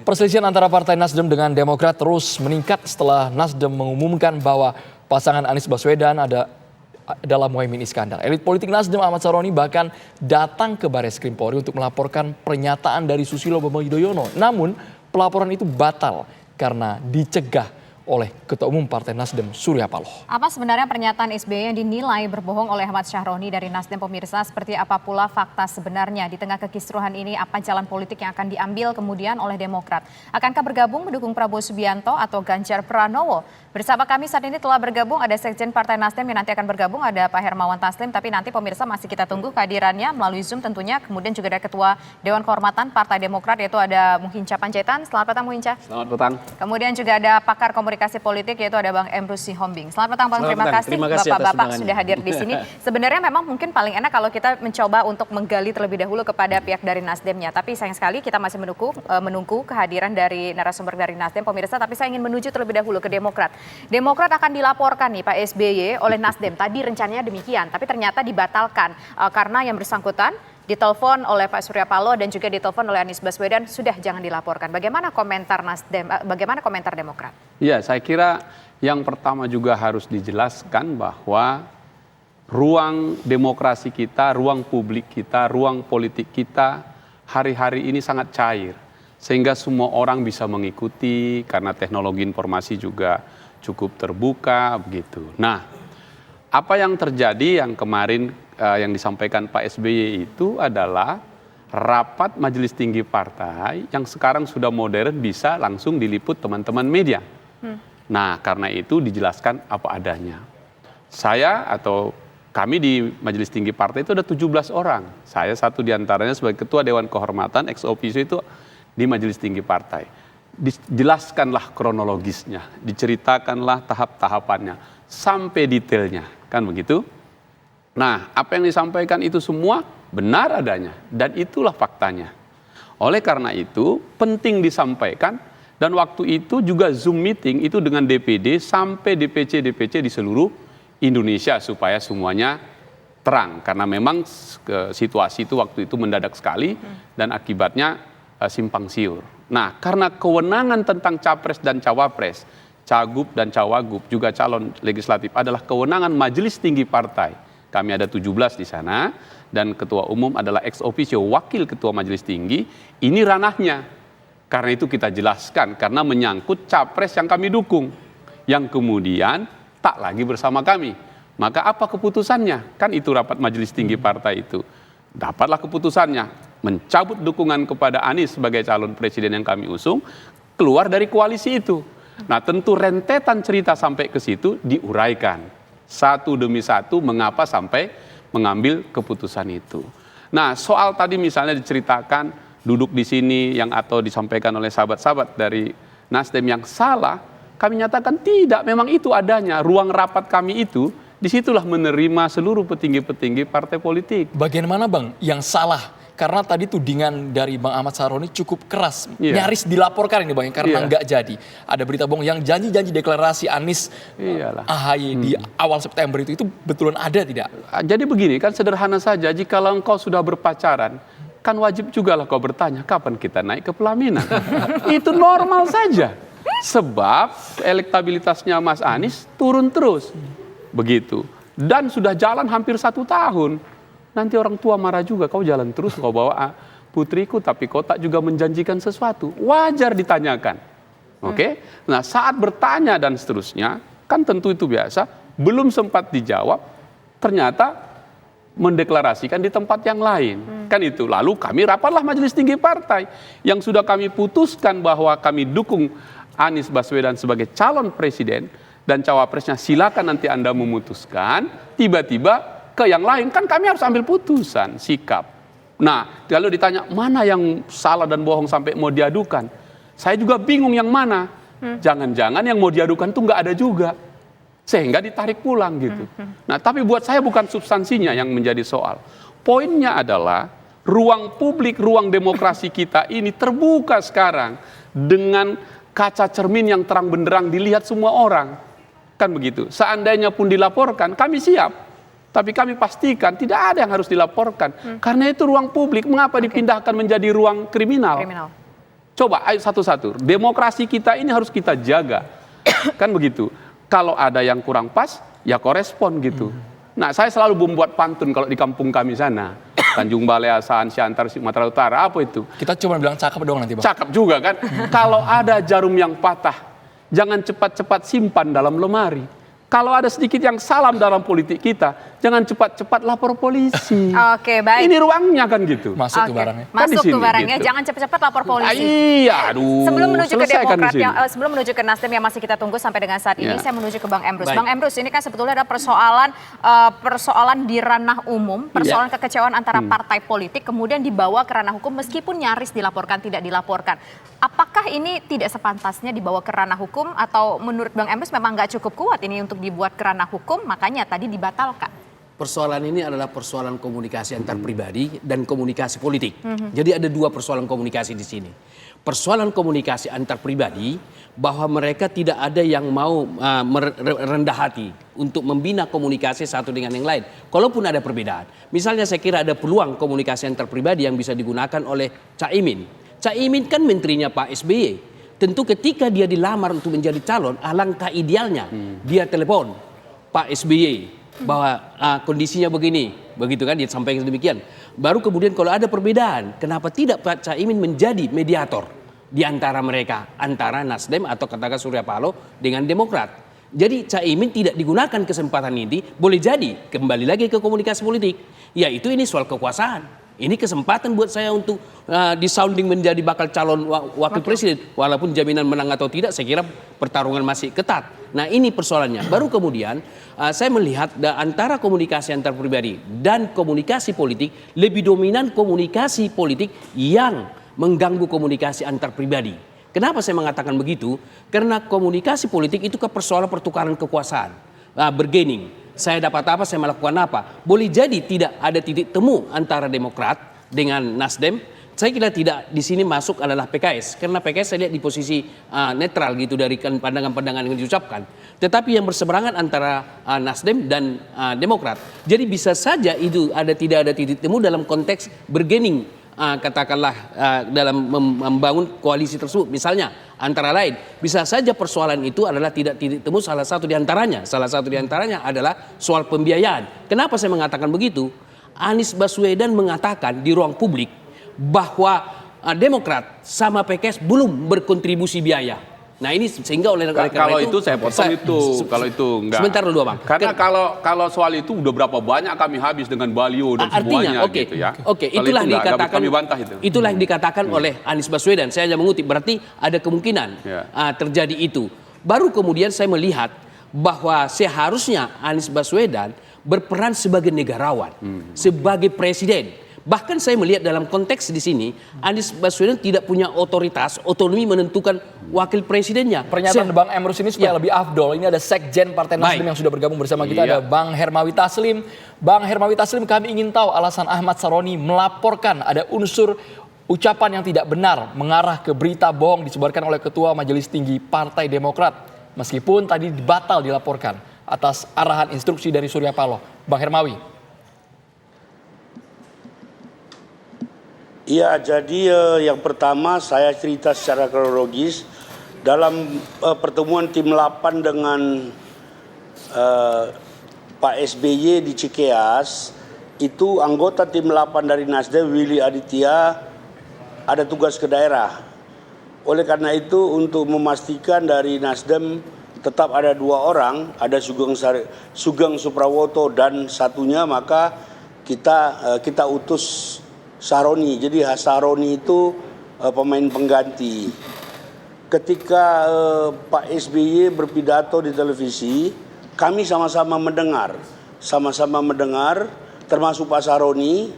Perselisihan antara Partai Nasdem dengan Demokrat terus meningkat setelah Nasdem mengumumkan bahwa pasangan Anies Baswedan adalah Muhaimin Iskandar. Elit politik Nasdem Ahmad Saroni bahkan datang ke Baris Krim Polri untuk melaporkan pernyataan dari Susilo Bambang Yudhoyono. Namun pelaporan itu batal karena dicegah oleh Ketua Umum Partai Nasdem Surya Paloh. Apa sebenarnya pernyataan SBY yang dinilai berbohong oleh Ahmad Syaroni dari Nasdem, pemirsa? Seperti apa pula fakta sebenarnya di tengah kekisruhan ini? Apa jalan politik yang akan diambil kemudian oleh Demokrat? Akankah bergabung mendukung Prabowo Subianto atau Ganjar Pranowo? Bersama kami saat ini telah bergabung ada Sekjen Partai Nasdem yang nanti akan bergabung, ada Pak Hermawan Taslim. Tapi nanti pemirsa masih kita tunggu kehadirannya melalui Zoom tentunya. Kemudian juga ada Ketua Dewan Kehormatan Partai Demokrat yaitu ada Muhinca Panjaitan. Selamat petang Muhinca. Selamat petang. Kemudian juga ada pakar komunikasi politik yaitu ada Bang Emrus Sihombing. Selamat petang Bang, terima kasih Bapak-bapak sudah hadir di sini. Sebenarnya memang mungkin paling enak kalau kita mencoba untuk menggali terlebih dahulu kepada pihak dari Nasdemnya. Tapi sayang sekali kita masih menunggu kehadiran dari narasumber dari Nasdem, pemirsa. Tapi saya ingin menuju terlebih dahulu ke Demokrat. Demokrat akan dilaporkan nih Pak SBY oleh Nasdem. Tadi rencananya demikian, tapi ternyata dibatalkan karena yang bersangkutan ditelepon oleh Pak Surya Paloh dan juga ditelepon oleh Anies Baswedan, sudah jangan dilaporkan. Bagaimana komentar Nasdem? Bagaimana komentar Demokrat? Ya, saya kira yang pertama juga harus dijelaskan bahwa ruang demokrasi kita, ruang publik kita, ruang politik kita hari-hari ini sangat cair. Sehingga semua orang bisa mengikuti karena teknologi informasi juga cukup terbuka begitu. Nah, apa yang terjadi yang kemarin yang disampaikan Pak SBY itu adalah rapat Majelis Tinggi Partai yang sekarang sudah modern bisa langsung diliput teman-teman media. Nah, karena itu dijelaskan apa adanya. Saya atau kami di Majelis Tinggi Partai itu ada 17 orang. Saya satu diantaranya sebagai Ketua Dewan Kehormatan ex officio itu di Majelis Tinggi Partai. Dijelaskanlah kronologisnya, diceritakanlah tahap-tahapannya, sampai detailnya, kan begitu? Nah, apa yang disampaikan itu semua benar adanya, dan itulah faktanya. Oleh karena itu, penting disampaikan, dan waktu itu juga Zoom meeting itu dengan DPD sampai DPC-DPC di seluruh Indonesia supaya semuanya terang. Karena memang situasi itu waktu itu mendadak sekali, dan akibatnya simpang siur. Nah, karena kewenangan tentang Capres dan Cawapres, Cagup dan Cawagup, juga calon legislatif adalah kewenangan Majelis Tinggi Partai. Kami ada 17 di sana, dan Ketua Umum adalah ex officio Wakil Ketua Majelis Tinggi. Ini ranahnya. Karena itu kita jelaskan, karena menyangkut Capres yang kami dukung, yang kemudian tak lagi bersama kami. Maka apa keputusannya? Kan itu rapat Majelis Tinggi Partai itu. Dapatlah keputusannya. Mencabut dukungan kepada Anies sebagai calon presiden yang kami usung, keluar dari koalisi itu. Nah, tentu rentetan cerita sampai ke situ diuraikan. Satu demi satu mengapa sampai mengambil keputusan itu. Nah, soal tadi misalnya diceritakan duduk di sini yang atau disampaikan oleh sahabat-sahabat dari Nasdem yang salah, kami nyatakan tidak, memang itu adanya. Ruang rapat kami itu, disitulah menerima seluruh petinggi-petinggi partai politik. Bagian mana Bang yang salah? Karena tadi tudingan dari Bang Ahmad Saroni cukup keras, nyaris dilaporkan ini Bang, karena nggak jadi. Ada berita bohong yang janji-janji deklarasi Anies AHY di awal September itu betulan ada tidak? Jadi begini, kan sederhana saja, jika engkau sudah berpacaran, kan wajib juga lah kau bertanya, kapan kita naik ke pelaminan? Itu normal saja. Sebab elektabilitasnya Mas Anies turun terus. Begitu. Dan sudah jalan hampir 1 tahun. Nanti orang tua marah juga, kau jalan terus, kau bawa putriku, tapi kau tak juga menjanjikan sesuatu. Wajar ditanyakan. Oke? Nah, saat bertanya dan seterusnya, kan tentu itu biasa, belum sempat dijawab, ternyata mendeklarasikan di tempat yang lain. Kan itu. Lalu kami rapatlah Majelis Tinggi Partai, yang sudah kami putuskan bahwa kami dukung Anies Baswedan sebagai calon presiden, dan cawapresnya silakan nanti Anda memutuskan, tiba-tiba ke yang lain, kan kami harus ambil putusan, sikap. Nah, kalau ditanya mana yang salah dan bohong sampai mau diadukan, saya juga bingung yang mana. Jangan-jangan yang mau diadukan tuh nggak ada juga, sehingga ditarik pulang gitu. Nah, tapi buat saya bukan substansinya yang menjadi soal. Poinnya adalah ruang publik, ruang demokrasi kita ini terbuka sekarang dengan kaca cermin yang terang benderang dilihat semua orang. Kan begitu. Seandainya pun dilaporkan, kami siap. Tapi kami pastikan tidak ada yang harus dilaporkan. Karena itu ruang publik, mengapa dipindahkan menjadi ruang kriminal? Coba ayo satu-satu. Demokrasi kita ini harus kita jaga. Kan begitu. Kalau ada yang kurang pas, ya korespon gitu. Nah, saya selalu membuat pantun kalau di kampung kami sana. Tanjung Balai, Asahan, Siantar, Sumatera Utara, apa itu? Kita cuma bilang cakep doang nanti, Bang. Cakep juga kan? Kalau ada jarum yang patah, jangan cepat-cepat simpan dalam lemari. Kalau ada sedikit yang salah dalam politik kita, jangan cepat-cepat lapor polisi. Oke, baik. Ini ruangnya kan gitu. Masuk tuh barangnya. Kan di Masuk tuh sini, barangnya, gitu. jangan cepat-cepat lapor polisi. Iya, aduh. Sebelum menuju ke selesaikan Demokrat, di sini. sebelum menuju ke Nasdem yang masih kita tunggu sampai dengan saat ini, Ya. saya menuju ke Bang Emrus. Baik. Bang Emrus, ini kan sebetulnya ada persoalan di ranah umum, persoalan kekecewaan antara partai politik, kemudian dibawa ke ranah hukum meskipun nyaris dilaporkan, tidak dilaporkan. Apakah ini tidak sepantasnya dibawa ke ranah hukum atau menurut Bang Emrus memang nggak cukup kuat ini untuk dibuat ke ranah hukum, makanya tadi dibatalkan? Persoalan ini adalah persoalan komunikasi antar pribadi dan komunikasi politik. Jadi ada dua persoalan komunikasi di sini. Persoalan komunikasi antar pribadi bahwa mereka tidak ada yang mau rendah hati untuk membina komunikasi satu dengan yang lain. Kalaupun ada perbedaan. Misalnya saya kira ada peluang komunikasi antar pribadi yang bisa digunakan oleh Caimin. Caimin kan menterinya Pak SBY. Tentu ketika dia dilamar untuk menjadi calon, alangkah idealnya dia telepon Pak SBY bahwa kondisinya begini, begitu kan, dia sampaikan demikian. Baru kemudian kalau ada perbedaan, kenapa tidak Pak Caimin menjadi mediator di antara mereka, antara Nasdem atau katakan Surya Paloh dengan Demokrat. Jadi Caimin tidak digunakan kesempatan ini, boleh jadi kembali lagi ke komunikasi politik, yaitu ini soal kekuasaan. Ini kesempatan buat saya untuk disounding menjadi bakal calon wakil presiden. Walaupun jaminan menang atau tidak, saya kira pertarungan masih ketat. Nah ini persoalannya. Baru kemudian saya melihat antara komunikasi antar pribadi dan komunikasi politik, lebih dominan komunikasi politik yang mengganggu komunikasi antar pribadi. Kenapa saya mengatakan begitu? Karena komunikasi politik itu ke persoalan pertukaran kekuasaan, bergening. Saya dapat apa, saya melakukan apa. Boleh jadi tidak ada titik temu antara Demokrat dengan Nasdem. Saya kira tidak di sini masuk adalah PKS. Karena PKS saya lihat di posisi netral gitu dari pandangan-pandangan yang diucapkan. Tetapi yang berseberangan antara Nasdem dan Demokrat. Jadi bisa saja itu tidak ada titik temu dalam konteks bergening. Katakanlah dalam membangun koalisi tersebut. Misalnya antara lain bisa saja persoalan itu adalah tidak titik temu salah satu diantaranya adalah soal pembiayaan. Kenapa saya mengatakan begitu? Anies Baswedan mengatakan di ruang publik bahwa Demokrat sama PKS belum berkontribusi biaya. Nah ini sehingga oleh karena kalau itu saya potong kalau itu enggak. Sebentar dulu Bang. Karena kalau soal itu udah berapa banyak kami habis dengan baliho dan semuanya gitu ya. Oke, Kalau itulah itu dikatakan kami bantah itu. Itulah yang dikatakan oleh Anies Baswedan. Saya hanya mengutip, berarti ada kemungkinan terjadi itu. Baru kemudian saya melihat bahwa seharusnya Anies Baswedan berperan sebagai negarawan, sebagai presiden. Bahkan saya melihat dalam konteks di sini Anies Baswedan tidak punya otonomi menentukan wakil presidennya. Pernyataan Bang Emrus ini supaya lebih afdol. Ini ada Sekjen Partai Nasdem yang sudah bergabung bersama kita, ada Bang Hermawi Taslim. Bang Hermawi Taslim, kami ingin tahu alasan Ahmad Saroni melaporkan ada unsur ucapan yang tidak benar mengarah ke berita bohong disebarkan oleh Ketua Majelis Tinggi Partai Demokrat. Meskipun tadi batal dilaporkan atas arahan instruksi dari Surya Paloh. Bang Hermawi. Iya, jadi yang pertama saya cerita secara kronologis dalam pertemuan tim 8 dengan Pak SBY di Cikeas, itu anggota tim 8 dari Nasdem Willy Aditya ada tugas ke daerah. Oleh karena itu untuk memastikan dari Nasdem tetap ada 2 orang, ada Sugeng Suprawoto dan satunya, maka kita utus Saroni. Jadi Saroni itu pemain pengganti. Ketika Pak SBY berpidato di televisi, kami sama-sama mendengar, termasuk Pak Saroni.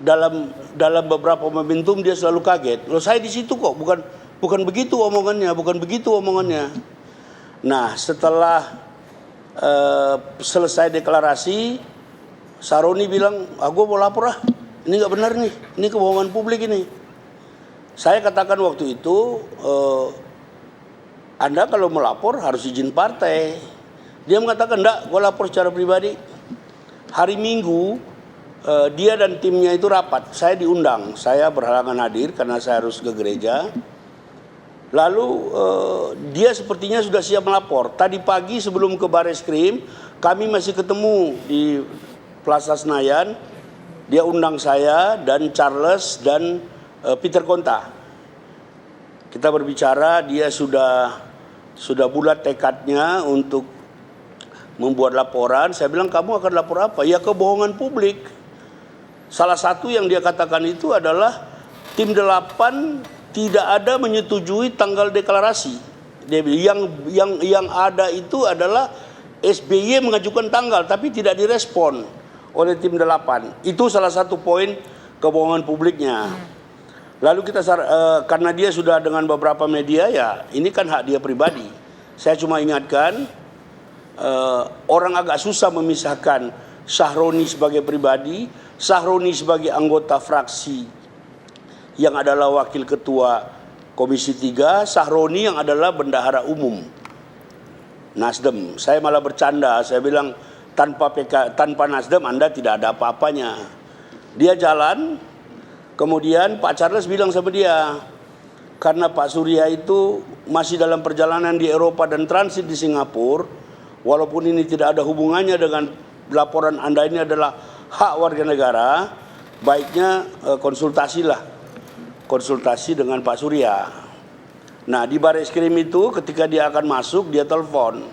Dalam beberapa momentum dia selalu kaget. Loh, saya di situ kok, bukan begitu omongannya. Nah, setelah selesai deklarasi, Saroni bilang, gue mau lapor ini nggak benar nih, ini kebohongan publik ini. Saya katakan waktu itu, Anda kalau melapor harus izin partai. Dia mengatakan, enggak, gue lapor secara pribadi. Hari Minggu, dia dan timnya itu rapat. Saya diundang, saya berhalangan hadir karena saya harus ke gereja. Lalu dia sepertinya sudah siap melapor. Tadi pagi sebelum ke Bareskrim, kami masih ketemu di Plaza Senayan. Dia undang saya dan Charles dan Peter Konta. Kita berbicara, dia sudah bulat tekadnya untuk membuat laporan. Saya bilang, kamu akan lapor apa? Ya, kebohongan publik. Salah satu yang dia katakan itu adalah tim 8 tidak ada menyetujui tanggal deklarasi. Yang ada itu adalah SBY mengajukan tanggal tapi tidak direspon oleh tim 8. Itu salah satu poin kebohongan publiknya. Lalu kita karena dia sudah dengan beberapa media, ya ini kan hak dia pribadi. Saya cuma ingatkan, orang agak susah memisahkan Sahroni sebagai pribadi, Sahroni sebagai anggota fraksi yang adalah wakil ketua Komisi 3, Sahroni yang adalah bendahara umum Nasdem. Saya malah bercanda, saya bilang tanpa Nasdem Anda tidak ada apa-apanya. Dia jalan, kemudian Pak Charles bilang sama dia, karena Pak Surya itu masih dalam perjalanan di Eropa dan transit di Singapura, walaupun ini tidak ada hubungannya dengan laporan Anda, ini adalah hak warga negara, baiknya konsultasi dengan Pak Surya. Nah, di Bareskrim itu ketika dia akan masuk, dia telepon.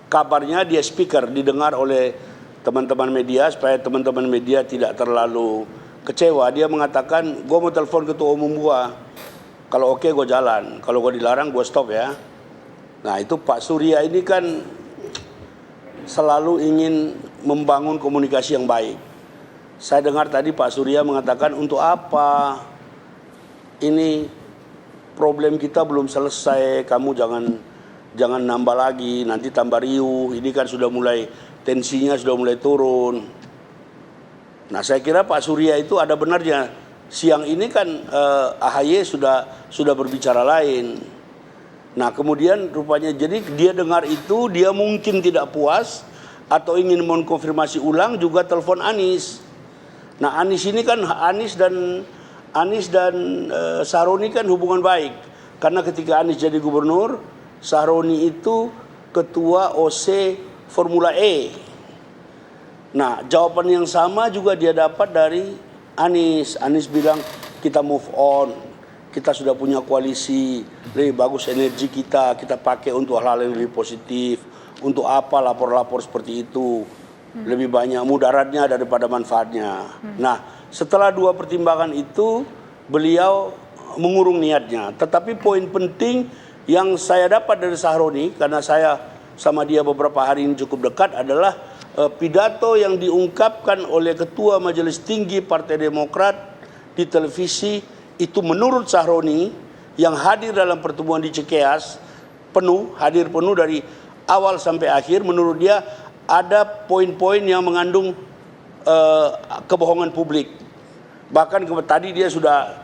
Kabarnya dia speaker, didengar oleh teman-teman media supaya teman-teman media tidak terlalu kecewa. Dia mengatakan, gue mau telepon ketua umum gue. Kalau oke, gue jalan. Kalau gue dilarang, gue stop ya. Nah, itu Pak Surya ini kan selalu ingin membangun komunikasi yang baik. Saya dengar tadi Pak Surya mengatakan, untuk apa ini problem kita belum selesai, kamu jangan nambah lagi, nanti tambah riuh. Ini kan sudah mulai, tensinya sudah mulai turun. Nah, saya kira Pak Surya itu ada benarnya. Siang ini kan AHY sudah berbicara lain. Nah, kemudian rupanya jadi dia dengar itu, dia mungkin tidak puas atau ingin mengkonfirmasi ulang, juga telepon Anies. Nah, Anies ini kan Anies dan Sahroni kan hubungan baik. Karena ketika Anies jadi gubernur, Sahroni itu ketua OC Formula E. Nah, jawaban yang sama juga dia dapat dari Anies. Anies bilang, kita move on. Kita sudah punya koalisi, lebih bagus energi kita pakai untuk hal-hal yang lebih positif. Untuk apa lapor-lapor seperti itu? Lebih banyak mudaratnya daripada manfaatnya. Nah, setelah dua pertimbangan itu, beliau mengurung niatnya. Tetapi poin penting yang saya dapat dari Sahroni, karena saya sama dia beberapa hari ini cukup dekat, adalah pidato yang diungkapkan oleh Ketua Majelis Tinggi Partai Demokrat di televisi, itu menurut Sahroni yang hadir dalam pertemuan di Cikeas, hadir penuh dari awal sampai akhir, menurut dia ada poin-poin yang mengandung kebohongan publik. Bahkan tadi dia sudah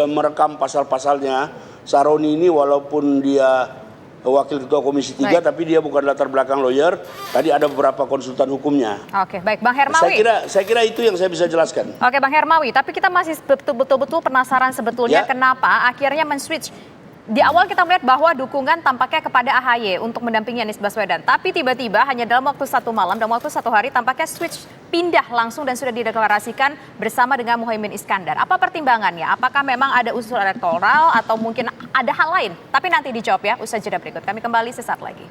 merekam pasal-pasalnya. Sahroni ini walaupun dia wakil ketua Komisi 3, baik, tapi dia bukan latar belakang lawyer. Tadi ada beberapa konsultan hukumnya. Oke, baik, Bang Hermawi. Saya kira itu yang saya bisa jelaskan. Oke, Bang Hermawi, tapi kita masih betul-betul penasaran sebetulnya kenapa akhirnya men-switch. Di awal kita melihat bahwa dukungan tampaknya kepada AHY untuk mendampingi Anies Baswedan. Tapi tiba-tiba hanya dalam waktu 1 malam, dalam waktu 1 hari tampaknya switch pindah langsung dan sudah dideklarasikan bersama dengan Muhaimin Iskandar. Apa pertimbangannya? Apakah memang ada unsur elektoral atau mungkin ada hal lain? Tapi nanti dijawab ya, usai jeda berikut. Kami kembali sesaat lagi.